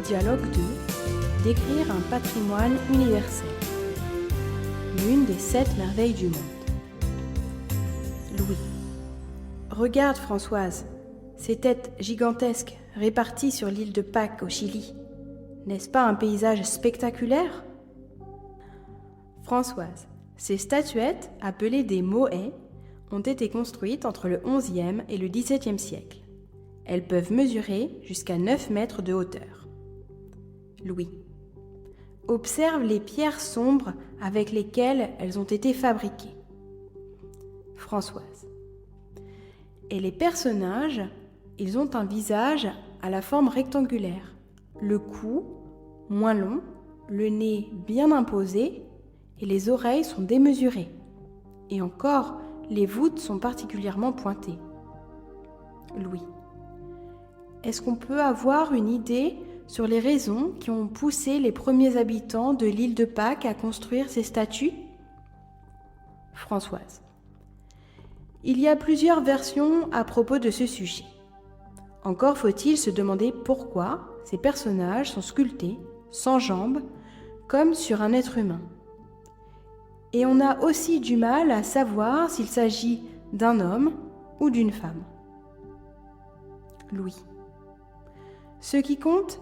Dialogue 2. Décrire un patrimoine universel. L'une des 7 merveilles du monde. Louis. Regarde, Françoise, ces têtes gigantesques réparties sur l'île de Pâques au Chili. N'est-ce pas un paysage spectaculaire? Françoise. Ces statuettes, appelées des moais, ont été construites entre le XIe et le XVIIe siècle. Elles peuvent mesurer jusqu'à 9 mètres de hauteur. Louis. Observe les pierres sombres avec lesquelles elles ont été fabriquées. Françoise. Et les personnages, ils ont un visage à la forme rectangulaire, le cou moins long, le nez bien imposé et les oreilles sont démesurées. Et encore, les voûtes sont particulièrement pointées. Louis. Est-ce qu'on peut avoir une idée sur les raisons qui ont poussé les premiers habitants de l'île de Pâques à construire ces statues? Françoise. Il y a plusieurs versions à propos de ce sujet. Encore faut-il se demander pourquoi ces personnages sont sculptés, sans jambes, comme sur un être humain. Et on a aussi du mal à savoir s'il s'agit d'un homme ou d'une femme. Louis. Ce qui compte,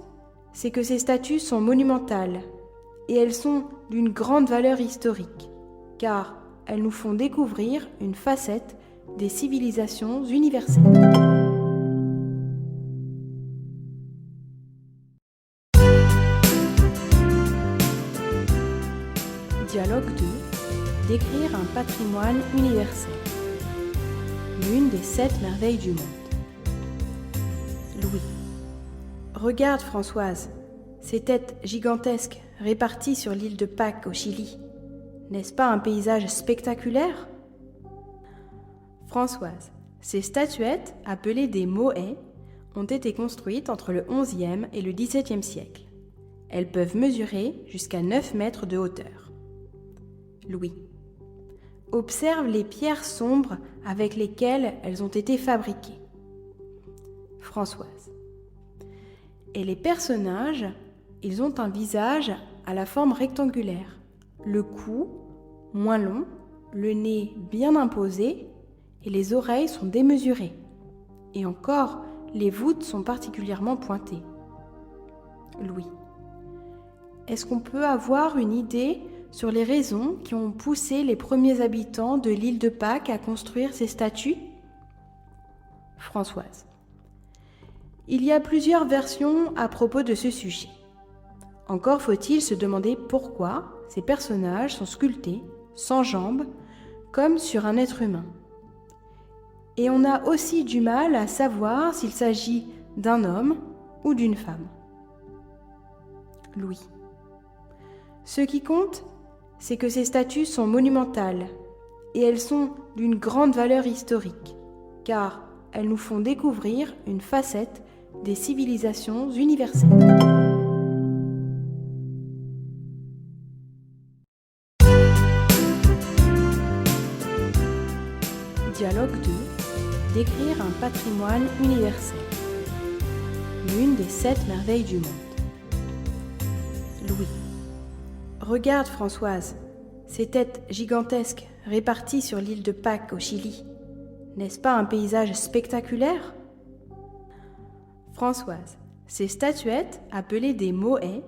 c'est que ces statues sont monumentales et elles sont d'une grande valeur historique, car elles nous font découvrir une facette des civilisations universelles. Dialogue 2. Décrire un patrimoine universel. L'une des 7 merveilles du monde. Louis. Regarde, Françoise, ces têtes gigantesques réparties sur l'île de Pâques au Chili. N'est-ce pas un paysage spectaculaire? Françoise. Ces statuettes, appelées des moais, ont été construites entre le XIe et le XVIIe siècle. Elles peuvent mesurer jusqu'à 9 mètres de hauteur. Louis. Observe les pierres sombres avec lesquelles elles ont été fabriquées. Françoise. Et les personnages, ils ont un visage à la forme rectangulaire, le cou moins long, le nez bien imposé et les oreilles sont démesurées. Et encore, les voûtes sont particulièrement pointées. Louis. Est-ce qu'on peut avoir une idée sur les raisons qui ont poussé les premiers habitants de l'île de Pâques à construire ces statues? Françoise. Il y a plusieurs versions à propos de ce sujet. Encore faut-il se demander pourquoi ces personnages sont sculptés, sans jambes, comme sur un être humain. Et on a aussi du mal à savoir s'il s'agit d'un homme ou d'une femme. Louis. Ce qui compte, c'est que ces statues sont monumentales et elles sont d'une grande valeur historique, car elles nous font découvrir une facette des civilisations universelles. Dialogue 2. Décrire un patrimoine universel. L'une des 7 merveilles du monde. Louis. Regarde, Françoise, ces têtes gigantesques réparties sur l'île de Pâques au Chili. N'est-ce pas un paysage spectaculaire? Françoise. Ces statuettes, appelées des moais,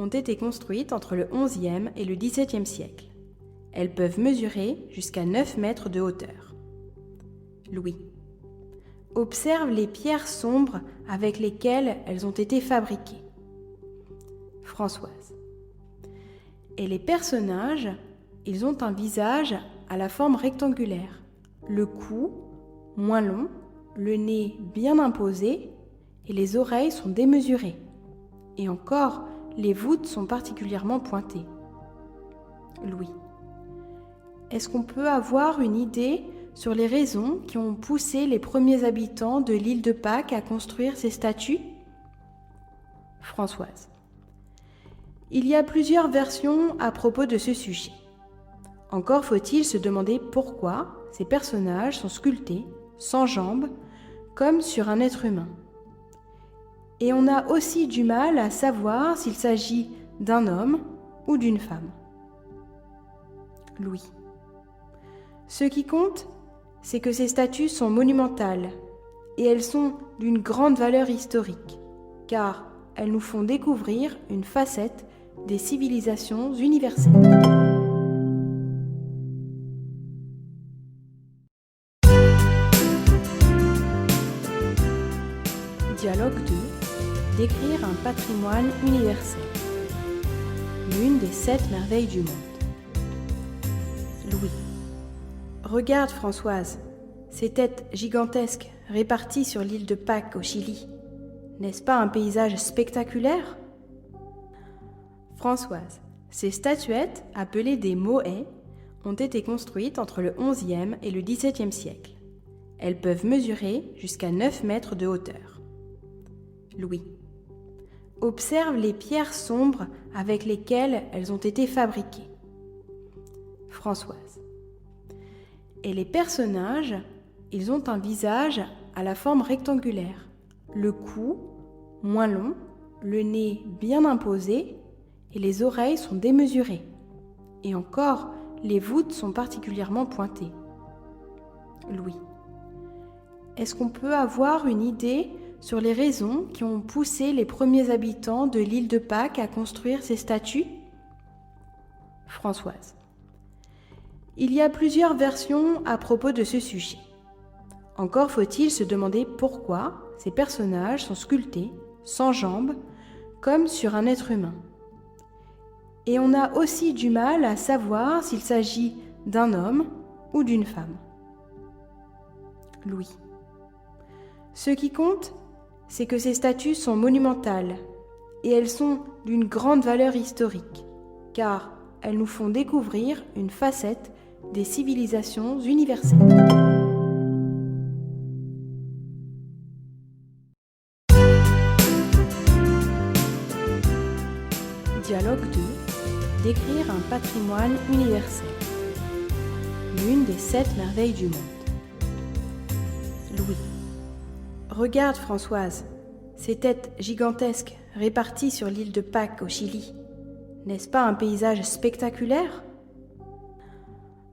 ont été construites entre le XIe et le XVIIe siècle. Elles peuvent mesurer jusqu'à 9 mètres de hauteur. Louis. Observe les pierres sombres avec lesquelles elles ont été fabriquées. Françoise. Et les personnages, ils ont un visage à la forme rectangulaire, le cou moins long, le nez bien imposé et les oreilles sont démesurées. Et encore, les voûtes sont particulièrement pointées. Louis. Est-ce qu'on peut avoir une idée sur les raisons qui ont poussé les premiers habitants de l'île de Pâques à construire ces statues? Françoise. Il y a plusieurs versions à propos de ce sujet. Encore faut-il se demander pourquoi ces personnages sont sculptés, sans jambes, comme sur un être humain. Et on a aussi du mal à savoir s'il s'agit d'un homme ou d'une femme. Louis. Ce qui compte, c'est que ces statues sont monumentales et elles sont d'une grande valeur historique, car elles nous font découvrir une facette des civilisations universelles. Dialogue 2. Décrire un patrimoine universel. L'une des 7 merveilles du monde. Louis. Regarde, Françoise, ces têtes gigantesques réparties sur l'île de Pâques au Chili. N'est-ce pas un paysage spectaculaire ? Françoise. Ces statuettes, appelées des moais, ont été construites entre le XIe et le XVIIe siècle. Elles peuvent mesurer jusqu'à 9 mètres de hauteur. Louis. Observe les pierres sombres avec lesquelles elles ont été fabriquées. Françoise. Et les personnages, ils ont un visage à la forme rectangulaire, le cou moins long, le nez bien imposé et les oreilles sont démesurées. Et encore, les voûtes sont particulièrement pointées. Louis. Est-ce qu'on peut avoir une idée sur les raisons qui ont poussé les premiers habitants de l'île de Pâques à construire ces statues ? Françoise. Il y a plusieurs versions à propos de ce sujet. Encore faut-il se demander pourquoi ces personnages sont sculptés, sans jambes, comme sur un être humain. Et on a aussi du mal à savoir s'il s'agit d'un homme ou d'une femme. Louis. Ce qui compte, c'est que ces statues sont monumentales et elles sont d'une grande valeur historique, car elles nous font découvrir une facette des civilisations universelles. Dialogue 2. Décrire un patrimoine universel. L'une des 7 merveilles du monde. Louis. Regarde, Françoise, ces têtes gigantesques réparties sur l'île de Pâques au Chili. N'est-ce pas un paysage spectaculaire ?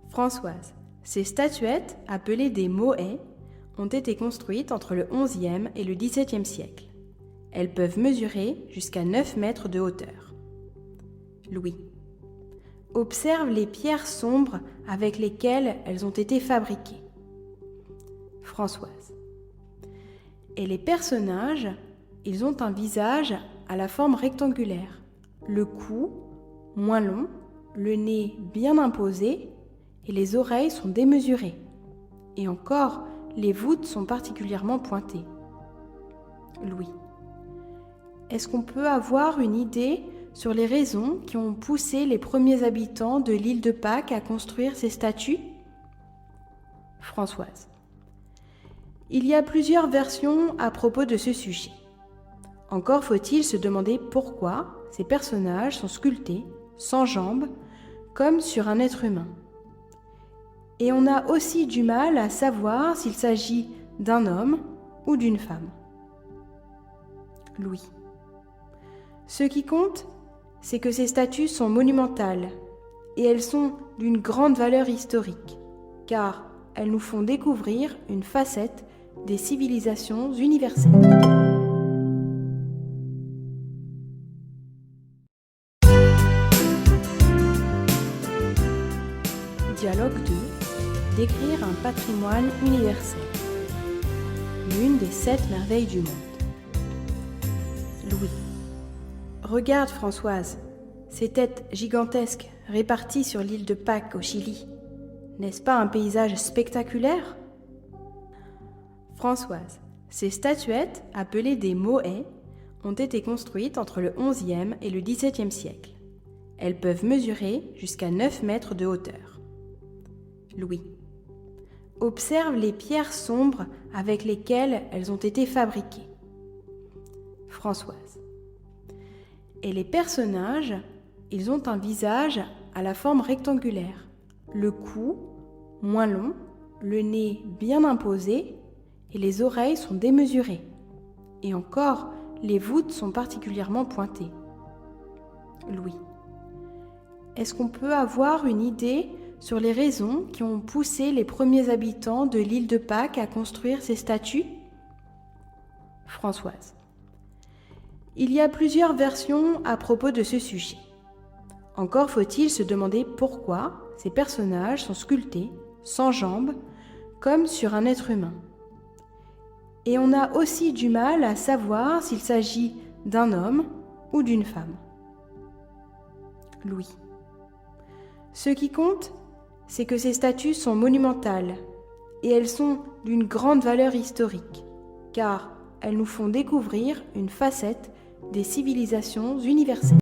Françoise. Ces statuettes, appelées des moais, ont été construites entre le XIe et le XVIIe siècle. Elles peuvent mesurer jusqu'à 9 mètres de hauteur. Louis. Observe les pierres sombres avec lesquelles elles ont été fabriquées. Françoise. Et les personnages, ils ont un visage à la forme rectangulaire, le cou moins long, le nez bien imposé et les oreilles sont démesurées. Et encore, les voûtes sont particulièrement pointées. Louis. Est-ce qu'on peut avoir une idée sur les raisons qui ont poussé les premiers habitants de l'île de Pâques à construire ces statues ? Françoise. Il y a plusieurs versions à propos de ce sujet. Encore faut-il se demander pourquoi ces personnages sont sculptés, sans jambes, comme sur un être humain. Et on a aussi du mal à savoir s'il s'agit d'un homme ou d'une femme. Louis. Ce qui compte, c'est que ces statues sont monumentales et elles sont d'une grande valeur historique, car elles nous font découvrir une facette des civilisations universelles. Dialogue 2. Décrire un patrimoine universel. L'une des 7 merveilles du monde. Louis. Regarde, Françoise, ces têtes gigantesques réparties sur l'île de Pâques au Chili. N'est-ce pas un paysage spectaculaire ? Françoise. Ces statuettes, appelées des moais, ont été construites entre le XIe et le XVIIe siècle. Elles peuvent mesurer jusqu'à 9 mètres de hauteur. Louis. Observe les pierres sombres avec lesquelles elles ont été fabriquées. Françoise. Et les personnages, ils ont un visage à la forme rectangulaire, le cou moins long, le nez bien imposé et les oreilles sont démesurées. Et encore, les voûtes sont particulièrement pointées. Louis. Est-ce qu'on peut avoir une idée sur les raisons qui ont poussé les premiers habitants de l'île de Pâques à construire ces statues ? Françoise. Il y a plusieurs versions à propos de ce sujet. Encore faut-il se demander pourquoi ces personnages sont sculptés, sans jambes, comme sur un être humain. Et on a aussi du mal à savoir s'il s'agit d'un homme ou d'une femme. Louis. Ce qui compte, c'est que ces statues sont monumentales et elles sont d'une grande valeur historique, car elles nous font découvrir une facette des civilisations universelles.